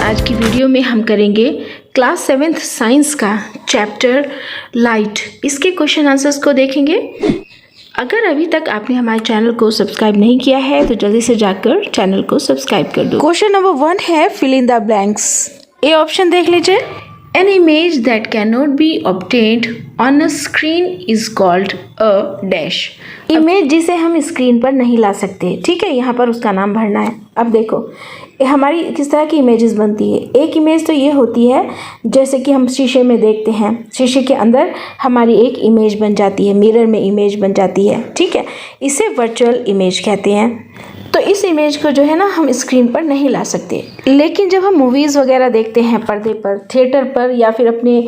आज की वीडियो में हम करेंगे क्लास 7th साइंस का चैप्टर लाइट। इसके क्वेश्चन आंसर्स को देखेंगे। अगर अभी तक आपने हमारे चैनल को सब्सक्राइब नहीं किया है तो जल्दी से जाकर चैनल को सब्सक्राइब कर दो। क्वेश्चन नंबर 1 है fill in the blanks. A option देख लीजिए। An image that cannot be obtained on a screen is called a dash। Image जिसे हम स्क्रीन पर नहीं ला सकते, ठीक है, यहाँ पर उसका नाम भरना है। अब देखो हमारी किस तरह की इमेजेस बनती है। एक इमेज तो ये होती है जैसे कि हम शीशे में देखते हैं, शीशे के अंदर हमारी एक इमेज बन जाती है, मिरर में इमेज बन जाती है, ठीक है, इसे वर्चुअल इमेज कहते हैं। तो इस इमेज को जो है ना हम स्क्रीन पर नहीं ला सकते, लेकिन जब हम मूवीज़ वगैरह देखते हैं पर्दे पर, थिएटर पर या फिर अपने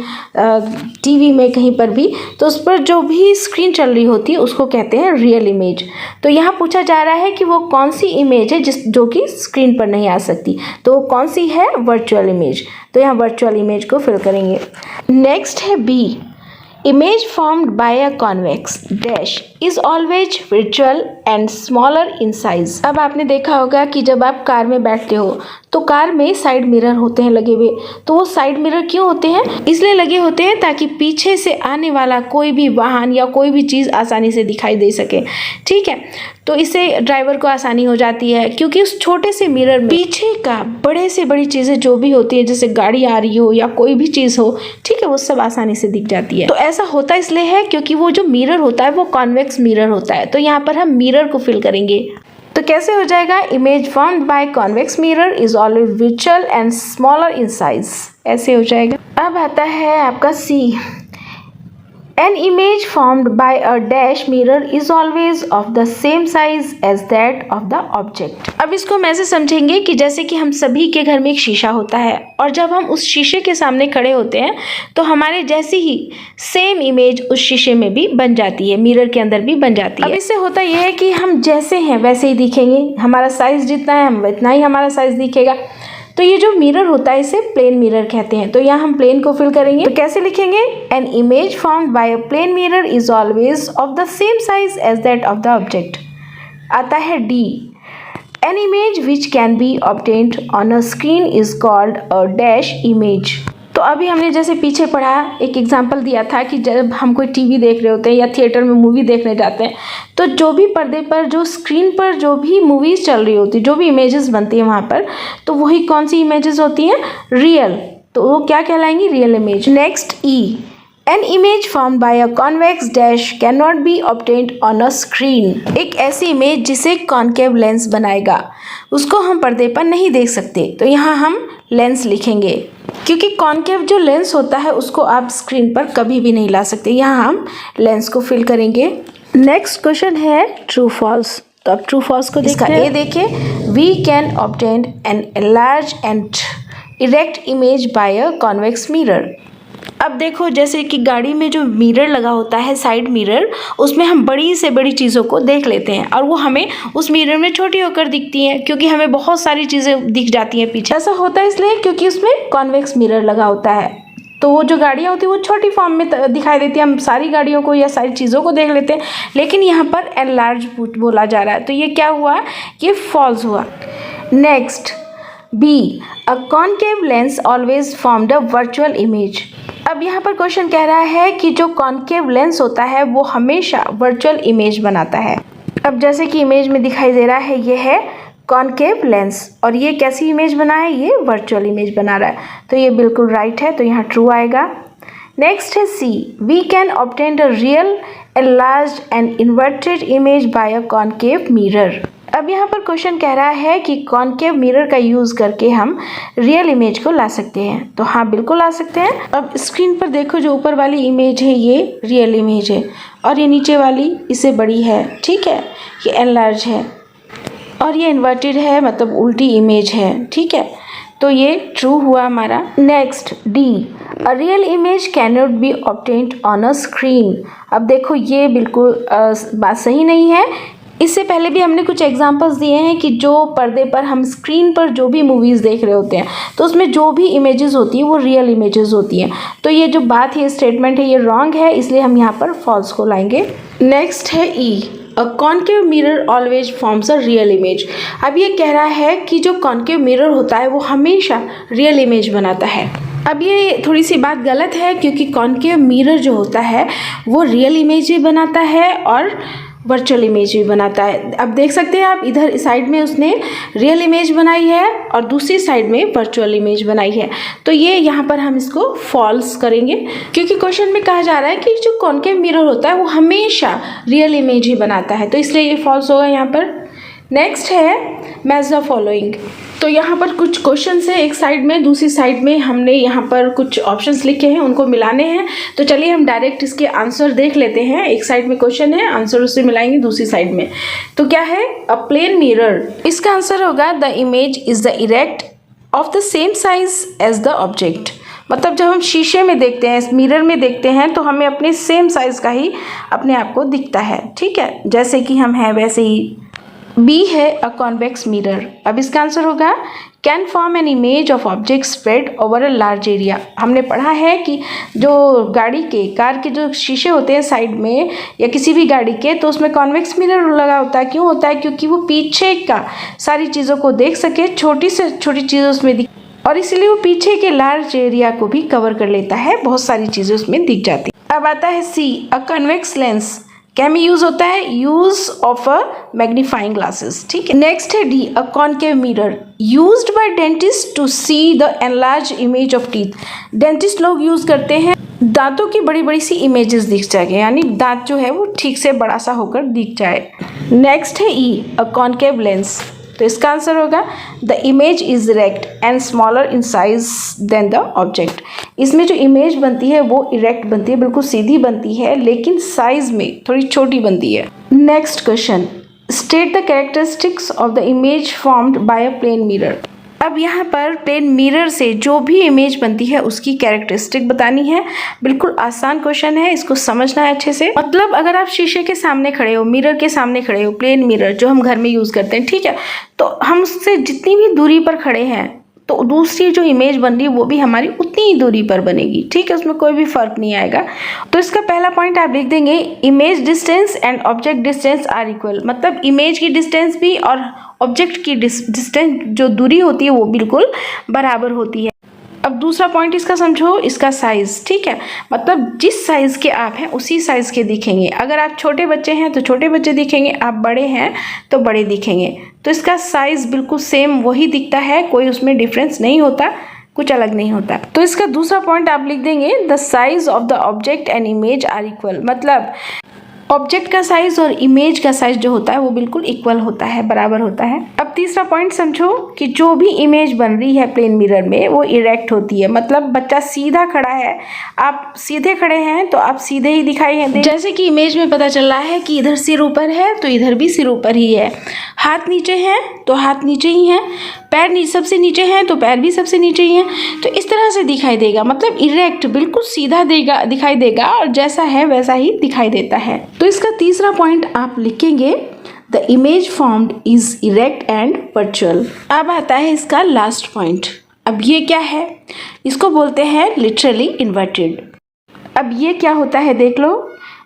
टीवी में कहीं पर भी, तो उस पर जो भी स्क्रीन चल रही होती है उसको कहते हैं रियल इमेज। तो यहाँ पूछा जा रहा है कि वो कौन सी इमेज है जो कि स्क्रीन पर नहीं आ सकती, तो वो कौन सी है? Virtual image. तो यहाँ वर्चुअल इमेज को फिल करेंगे। नेक्स्ट है B. Image formed by a convex dash is always virtual and smaller in size। अब आपने देखा होगा कि जब आप कार में बैठते हो तो कार में साइड मिरर होते हैं लगे हुए। तो वो साइड मिरर क्यों होते हैं? इसलिए लगे होते हैं ताकि पीछे से आने वाला कोई भी वाहन या कोई भी चीज़ आसानी से दिखाई दे सके, ठीक है। तो इससे ड्राइवर को आसानी हो जाती है क्योंकि उस छोटे से मिरर में पीछे का बड़े से बड़ी चीज़ें जो भी होती है, जैसे गाड़ी आ रही हो या कोई भी चीज़ हो, ठीक है, वो सब आसानी से दिख जाती है। तो ऐसा होता इसलिए है क्योंकि वो जो मिरर होता है वो कॉन्वेक्स मिरर होता है। तो यहाँ पर हम मिरर को फिल करेंगे। तो कैसे हो जाएगा? Image formed by convex mirror is always virtual and smaller in size. ऐसे हो जाएगा। अब आता है आपका सी। An image formed by a dash mirror is always of the same size as that of the object। अब इसको हम ऐसे समझेंगे कि जैसे कि हम सभी के घर में एक शीशा होता है और जब हम उस शीशे के सामने खड़े होते हैं तो हमारे जैसी ही सेम इमेज उस शीशे में भी बन जाती है, मिरर के अंदर भी बन जाती है। अब इससे होता यह है कि हम जैसे हैं वैसे ही दिखेंगे, हमारा साइज जितना है हम इतना ही हमारा साइज दिखेगा। तो ये जो मिरर होता है इसे प्लेन मिरर कहते हैं। तो यहाँ हम प्लेन को फिल करेंगे। तो कैसे लिखेंगे? An image formed by a plane mirror is always of the same size as that of the object. आता है D. An image which can be obtained on a screen is called a dash image. तो अभी हमने जैसे पीछे पढ़ा, एक example दिया था कि जब हम कोई टीवी देख रहे होते हैं या थिएटर में मूवी देखने जाते हैं तो जो भी पर्दे पर, जो स्क्रीन पर जो भी मूवीज़ चल रही होती, जो भी इमेजेस बनती हैं वहाँ पर, तो वही कौन सी इमेजेस होती हैं? रियल। तो वो क्या कहलाएंगी? Real image. Next E. An image formed by a convex dash cannot be obtained on a screen। एक ऐसी इमेज जिसे कॉनकेव लेंस बनाएगा उसको हम पर्दे पर नहीं देख सकते। तो यहाँ हम लेंस लिखेंगे क्योंकि कॉनकेव जो लेंस होता है उसको आप स्क्रीन पर कभी भी नहीं ला सकते। यहाँ हम लेंस को फिल करेंगे। नेक्स्ट क्वेश्चन है ट्रू फॉल्स। तो अब ट्रू फॉल्स को देखते हैं। ये देखिए, we can obtain an large and erect image by a convex mirror. अब देखो जैसे कि गाड़ी में जो मिरर लगा होता है, साइड मिरर, उसमें हम बड़ी से बड़ी चीज़ों को देख लेते हैं और वो हमें उस मिरर में छोटी होकर दिखती हैं क्योंकि हमें बहुत सारी चीज़ें दिख जाती हैं पीछे। ऐसा होता है इसलिए क्योंकि उसमें कॉन्वेक्स मिरर लगा होता है। तो वो जो गाड़ियाँ होती हैं वो छोटी फॉर्म में दिखाई देती है, हम सारी गाड़ियों को या सारी चीज़ों को देख लेते हैं, लेकिन यहाँ पर एनलार्ज बोला जा रहा है। तो ये क्या हुआ? ये फॉल्स हुआ। Next B. A concave lens always formed a virtual image. अब यहाँ पर क्वेश्चन कह रहा है कि जो कॉनकेव लेंस होता है वो हमेशा वर्चुअल इमेज बनाता है। अब जैसे कि इमेज में दिखाई दे रहा है, ये है कॉनकेव लेंस और ये कैसी इमेज बना है? ये वर्चुअल इमेज बना रहा है। तो ये बिल्कुल राइट है, तो यहाँ ट्रू आएगा। नेक्स्ट है C. We can obtain a real enlarged and inverted image by a concave mirror. अब यहाँ पर क्वेश्चन कह रहा है कि कॉनकेव मिरर का यूज़ करके हम रियल इमेज को ला सकते हैं। तो हाँ, बिल्कुल ला सकते हैं। अब स्क्रीन पर देखो, जो ऊपर वाली इमेज है ये रियल इमेज है और ये नीचे वाली इससे बड़ी है, ठीक है, ये एनलार्ज है और ये इन्वर्टेड है, मतलब उल्टी इमेज है, ठीक है। तो ये ट्रू हुआ हमारा। Next D. A real image can not be obtained on a screen. अब देखो ये बिल्कुल बात सही नहीं है। इससे पहले भी हमने कुछ एग्जांपल्स दिए हैं कि जो पर्दे पर हम स्क्रीन पर जो भी मूवीज़ देख रहे होते हैं तो उसमें जो भी इमेजेस होती हैं वो रियल इमेजेस होती हैं। तो ये जो बात है, स्टेटमेंट है, ये रॉन्ग है, इसलिए हम यहाँ पर फॉल्स को लाएंगे। नेक्स्ट है E. A concave mirror always forms a real image. अब ये कह रहा है कि जो कॉन्केव मिरर होता है वो हमेशा रियल इमेज बनाता है। अब ये थोड़ी सी बात गलत है, क्योंकि कॉन्केव मिरर जो होता है वो रियल इमेज भी बनाता है और वर्चुअल इमेज भी बनाता है। अब देख सकते हैं आप, इधर इस साइड में उसने रियल इमेज बनाई है और दूसरी साइड में वर्चुअल इमेज बनाई है। तो ये यहाँ पर हम इसको फॉल्स करेंगे, क्योंकि क्वेश्चन में कहा जा रहा है कि जो कॉन्केव मिरर होता है वो हमेशा रियल इमेज ही बनाता है, तो इसलिए ये फॉल्स होगा यहाँ पर। नेक्स्ट है मैच द फॉलोइंग। तो यहाँ पर कुछ क्वेश्चंस है, एक साइड में, दूसरी साइड में हमने यहाँ पर कुछ ऑप्शंस लिखे हैं, उनको मिलाने हैं। तो चलिए हम डायरेक्ट इसके आंसर देख लेते हैं। एक साइड में क्वेश्चन है, आंसर उससे मिलाएंगे दूसरी साइड में। तो क्या है? अ प्लेन मिरर, इसका आंसर होगा the image is the erect of the same size as the object. मतलब जब हम शीशे में देखते हैं, मिरर में देखते हैं, तो हमें अपने सेम साइज का ही अपने आप को दिखता है, ठीक है, जैसे कि हम हैं वैसे ही। बी है अ कॉन्वेक्स मिरर। अब इसका आंसर होगा can form an image of object spread over a large area. हमने पढ़ा है कि जो गाड़ी के, कार के जो शीशे होते हैं साइड में या किसी भी गाड़ी के, तो उसमें कॉन्वेक्स मिरर लगा होता है। क्यों होता है? क्योंकि वो पीछे का सारी चीज़ों को देख सके, छोटी से छोटी चीज़ें उसमें दिख, और इसलिए वो पीछे के लार्ज एरिया को भी कवर कर लेता है, बहुत सारी चीज़ें उसमें दिख जाती। अब आता है सी अ कन्वेक्स लेंस। क्या में यूज होता है? Use of a magnifying glasses, ठीक है। नेक्स्ट है D a concave mirror used by dentist to see the enlarge image of teeth. Dentist लोग यूज करते हैं दांतों की बड़ी बड़ी सी इमेजेस दिख जाए, यानी दांत जो है वो ठीक से बड़ा सा होकर दिख जाए। नेक्स्ट है ई अ कॉन्केव लेंस। तो इसका आंसर होगा the image is erect and smaller in size than the object. इसमें जो इमेज बनती है वो इरेक्ट बनती है, बिल्कुल सीधी बनती है, लेकिन साइज में थोड़ी छोटी बनती है। Next question, state the characteristics of the image formed by a plane mirror. अब यहाँ पर प्लेन मिरर से जो भी इमेज बनती है उसकी कैरेक्टरिस्टिक बतानी है। बिल्कुल आसान क्वेश्चन है, इसको समझना है अच्छे से। मतलब अगर आप शीशे के सामने खड़े हो, मिरर के सामने खड़े हो, प्लेन मिरर जो हम घर में यूज़ करते हैं, ठीक है, तो हम उससे जितनी भी दूरी पर खड़े हैं तो दूसरी जो इमेज बन रही है वो भी हमारी उतनी ही दूरी पर बनेगी, ठीक है, उसमें कोई भी फर्क नहीं आएगा। तो इसका पहला पॉइंट आप लिख देंगे image distance and object distance are equal. मतलब इमेज की डिस्टेंस भी और ऑब्जेक्ट की डिस्टेंस जो दूरी होती है वो बिल्कुल बराबर होती है। अब दूसरा पॉइंट इसका समझो, इसका साइज, ठीक है, मतलब जिस साइज के आप हैं उसी साइज के दिखेंगे। अगर आप छोटे बच्चे हैं तो छोटे बच्चे दिखेंगे, आप बड़े हैं तो बड़े दिखेंगे। तो इसका साइज बिल्कुल सेम वही दिखता है, कोई उसमें डिफरेंस नहीं होता, कुछ अलग नहीं होता। तो इसका दूसरा पॉइंट आप लिख देंगे the size of the object and image are equal. मतलब ऑब्जेक्ट का साइज और इमेज का साइज जो होता है वो बिल्कुल इक्वल होता है, बराबर होता है। अब तीसरा पॉइंट समझो कि जो भी इमेज बन रही है प्लेन मिरर में वो इरेक्ट होती है। मतलब बच्चा सीधा खड़ा है, आप सीधे खड़े हैं तो आप सीधे ही दिखाई हैं। जैसे कि इमेज में पता चल रहा है कि इधर सिर ऊपर है तो इधर भी सिर ऊपर ही है, हाथ नीचे हैं तो हाथ नीचे ही हैं, पैर सबसे नीचे हैं तो पैर भी सबसे नीचे ही हैं। तो इस तरह से दिखाई देगा, मतलब इरेक्ट, बिल्कुल सीधा दिखाई देगा और जैसा है वैसा ही दिखाई देता है। तो इसका तीसरा पॉइंट आप लिखेंगे the image formed is erect and virtual. अब आता है इसका लास्ट पॉइंट। अब ये क्या है? इसको बोलते हैं लिटरली इन्वर्टेड। अब ये क्या होता है देख लो।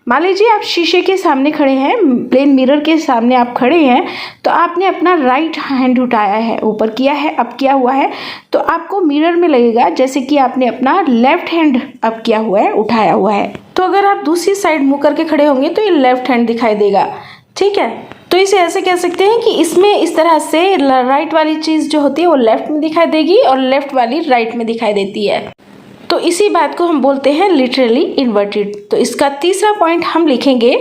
मान लीजिए आप शीशे के सामने खड़े हैं, प्लेन मिरर के सामने आप खड़े हैं, तो आपने अपना राइट हैंड उठाया है, ऊपर किया है, अप किया हुआ है, तो आपको मिरर में लगेगा जैसे कि आपने अपना लेफ्ट हैंड अप किया हुआ है, उठाया हुआ है। तो अगर आप दूसरी साइड मुंह करके खड़े होंगे तो ये लेफ्ट हैंड दिखाई देगा, ठीक है। तो इसे ऐसे कह सकते हैं कि इसमें इस तरह से राइट वाली चीज़ जो होती है वो लेफ्ट में दिखाई देगी और लेफ्ट वाली राइट में दिखाई देती है। तो इसी बात को हम बोलते हैं लिटरली इन्वर्टेड। तो इसका तीसरा पॉइंट हम लिखेंगे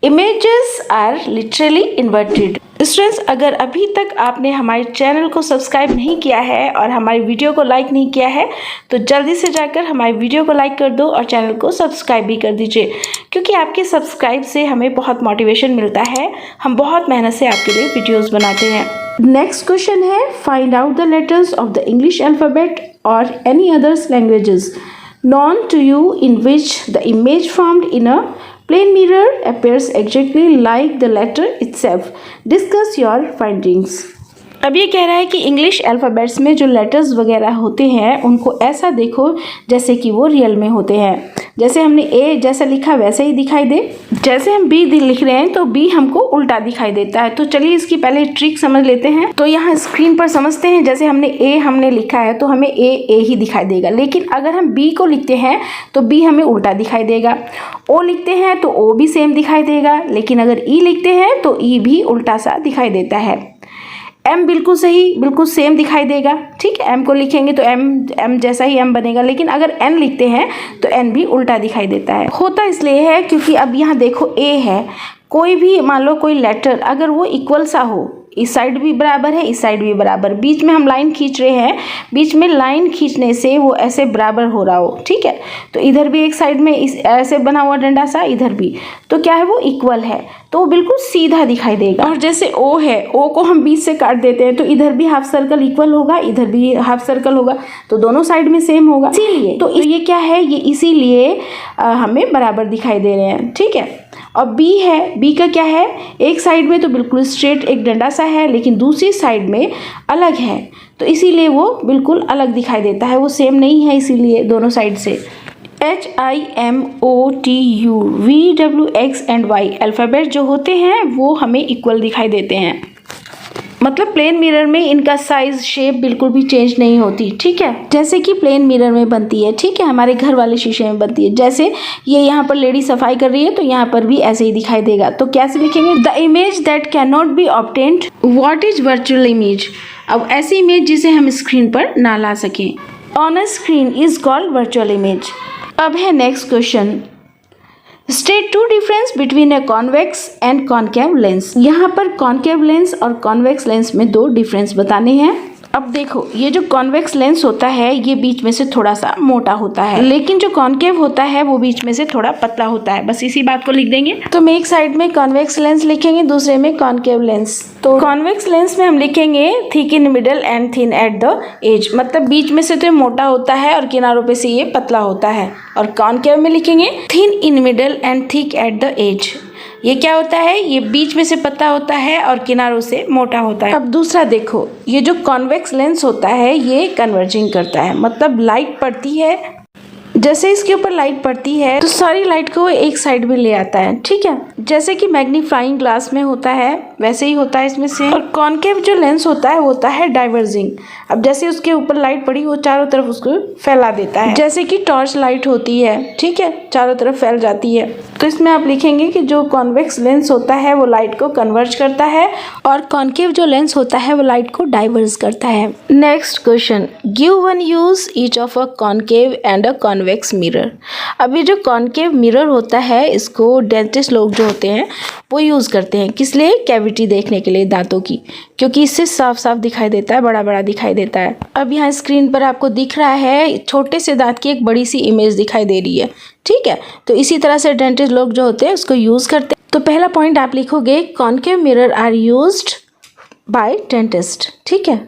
images are literally inverted. Students, अगर अभी तक आपने हमारे चैनल को सब्सक्राइब नहीं किया है और हमारी वीडियो को लाइक नहीं किया है तो जल्दी से जाकर हमारी वीडियो को लाइक कर दो और चैनल को सब्सक्राइब भी कर दीजिए, क्योंकि आपके सब्सक्राइब से हमें बहुत मोटिवेशन मिलता है। हम बहुत मेहनत से आपके लिए वीडियोज़ बनाते हैं। नेक्स्ट क्वेश्चन है find out the letters of the English alphabet or any others languages known to you in which the image formed in a plane mirror appears exactly like the letter itself. Discuss your findings. अब ये कह रहा है कि English alphabets में जो letters वगैरह होते हैं उनको ऐसा देखो जैसे कि वो रियल में होते हैं। जैसे हमने ए जैसा लिखा वैसे ही दिखाई दे। जैसे हम बी लिख रहे हैं तो बी हमको उल्टा दिखाई देता है। तो चलिए इसकी पहले ट्रिक समझ लेते हैं। तो यहाँ स्क्रीन पर समझते हैं, जैसे हमने लिखा है तो हमें ए ही दिखाई देगा, लेकिन अगर हम बी को लिखते हैं तो बी हमें उल्टा दिखाई देगा। ओ लिखते हैं तो ओ भी सेम दिखाई देगा, लेकिन अगर ई लिखते हैं तो ई भी उल्टा सा दिखाई देता है। एम बिल्कुल सही, बिल्कुल सेम दिखाई देगा। ठीक है, एम को लिखेंगे तो एम जैसा ही एम बनेगा, लेकिन अगर एन लिखते हैं तो एन भी उल्टा दिखाई देता है। होता इसलिए है क्योंकि अब यहाँ देखो ए है, कोई भी मान लो कोई लेटर अगर वो इक्वल सा हो, इस साइड भी बराबर है इस साइड भी बराबर, बीच में हम लाइन खींच रहे हैं, बीच में लाइन खींचने से वो ऐसे बराबर हो रहा हो, ठीक है, तो इधर भी एक साइड में इस ऐसे बना हुआ डंडा सा, इधर भी, तो क्या है वो इक्वल है, तो वो बिल्कुल सीधा दिखाई देगा। और जैसे ओ है, ओ को हम बीच से काट देते हैं तो इधर भी हाफ सर्कल इक्वल होगा, इधर भी हाफ सर्कल होगा, तो दोनों साइड में सेम होगा, इसीलिए तो ये क्या है, ये इसीलिए हमें बराबर दिखाई दे रहे हैं। ठीक है, और बी है, बी का क्या है, एक साइड में तो बिल्कुल स्ट्रेट एक डंडा सा है, लेकिन दूसरी साइड में अलग है, तो इसीलिए वो बिल्कुल अलग दिखाई देता है, वो सेम नहीं है इसीलिए दोनों साइड से। HIMOTU VWX and Y alphabet जो होते हैं वो हमें इक्वल दिखाई देते हैं, मतलब प्लेन मिरर में इनका साइज शेप बिल्कुल भी चेंज नहीं होती। ठीक है, जैसे कि प्लेन मिरर में बनती है, ठीक है, हमारे घर वाले शीशे में बनती है। जैसे ये यहाँ पर लेडी सफाई कर रही है तो यहाँ पर भी ऐसे ही दिखाई देगा। तो कैसे लिखेंगे, the image that can not be obtained, what is virtual image. अब ऐसी इमेज जिसे हम स्क्रीन पर ना ला सकें on a screen is called virtual image. अब है next question, state two difference between a convex and concave lens. यहाँ पर कॉनकेव लेंस और कॉन्वेक्स लेंस में दो डिफरेंस बताने हैं। अब देखो, ये जो कॉन्वेक्स लेंस होता है ये बीच में से थोड़ा सा मोटा होता है, लेकिन जो कॉनकेव होता है वो बीच में से थोड़ा पतला होता है। बस इसी बात को लिख देंगे। तो हम एक साइड में कॉन्वेक्स लेंस लिखेंगे, दूसरे में कॉनकेव लेंस। तो कॉन्वेक्स लेंस में हम लिखेंगे thick in middle and thin at the edge, मतलब बीच में से तो मोटा होता है और किनारों पे से ये पतला होता है। और कॉनकेव में लिखेंगे thin in middle and thick at the edge, ये क्या होता है, ये बीच में से पतला होता है और किनारों से मोटा होता है। अब दूसरा देखो, ये जो कॉन्वेक्स लेंस होता है ये कन्वर्जिंग करता है, मतलब लाइट पड़ती है, जैसे इसके ऊपर लाइट पड़ती है तो सारी लाइट को एक साइड में ले आता है। ठीक है, जैसे कि मैग्नीफाइंग ग्लास में होता है वैसे ही होता है इसमें से। और कॉनकेव जो लेंस होता है वो होता है डाइवर्जिंग, अब जैसे उसके ऊपर लाइट पड़ी वो चारों तरफ उसको फैला देता है, जैसे कि टॉर्च लाइट होती है, ठीक है, चारों तरफ फैल जाती है। तो इसमें आप लिखेंगे कि जो कॉन्वेक्स लेंस होता है वो लाइट को कन्वर्ज करता है और कॉनकेव जो लेंस होता है वो लाइट को डाइवर्ज करता है। Next question, give one use each of a concave and a convex mirror. अब ये जो कॉनकेव मिरर होता है इसको डेंटिस्ट लोग जो होते हैं वो यूज़ करते हैं, किस लिए, कैविटी देखने के लिए दांतों की, क्योंकि इससे साफ साफ दिखाई देता है, बड़ा बड़ा दिखाई देता है। अब यहाँ स्क्रीन पर आपको दिख रहा है छोटे से दांत की एक बड़ी सी इमेज दिखाई दे रही है। ठीक है, तो इसी तरह से डेंटिस्ट लोग जो होते हैं उसको यूज़ करते हैं। तो पहला पॉइंट आप लिखोगे, concave mirror are used by dentist. ठीक है,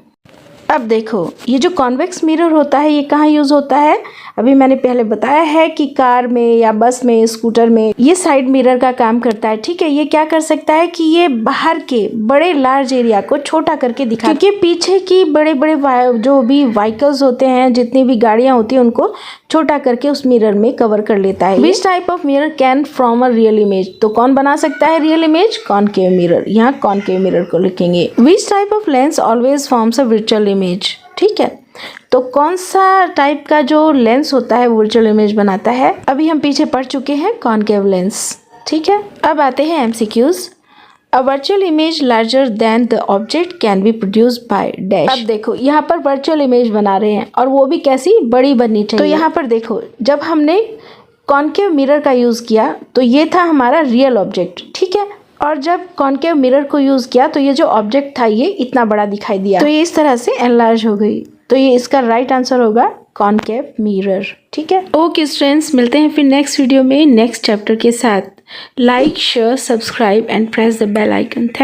अब देखो, ये जो कॉन्वेक्स मिरर होता है ये कहाँ यूज़ होता है, अभी मैंने पहले बताया है कि कार में या बस में, स्कूटर में ये साइड मिरर का काम करता है। ठीक है, ये क्या कर सकता है कि ये बाहर के बड़े लार्ज एरिया को छोटा करके दिखा, क्योंकि पीछे की बड़े बड़े जो भी व्हीकल्स होते हैं, जितनी भी गाड़ियाँ होती हैं उनको छोटा करके उस मिरर में कवर कर लेता है। Which type of mirror can from a real image, तो कौन बना सकता है रियल इमेज, कॉनकेव मिरर, यहाँ कॉनकेव मिरर को लिखेंगे। Which type of lens always forms a virtual image. ठीक है, तो कौन सा टाइप का जो लेंस होता है वर्चुअल इमेज बनाता है, अभी हम पीछे पढ़ चुके हैं कॉनकेव लेंस। ठीक है, अब आते हैं MCQs. A virtual image larger than the object can be produced by dash. अब देखो, यहाँ पर वर्चुअल इमेज बना रहे हैं और वो भी कैसी, बड़ी बननी चाहिए। तो यहाँ पर देखो, जब हमने कॉनकेव मिरर का यूज़ किया तो ये था हमारा रियल ऑब्जेक्ट। ठीक है, और जब कॉनकेव मिरर को यूज़ किया तो ये जो ऑब्जेक्ट था ये इतना बड़ा दिखाई दिया, तो ये इस तरह से एनलार्ज हो गई। तो ये इसका राइट आंसर होगा कॉनकेव मिरर। ठीक है, ओके स्टूडेंट्स, मिलते हैं फिर नेक्स्ट वीडियो में नेक्स्ट चैप्टर के साथ। Like, share, subscribe and press the bell icon. Thank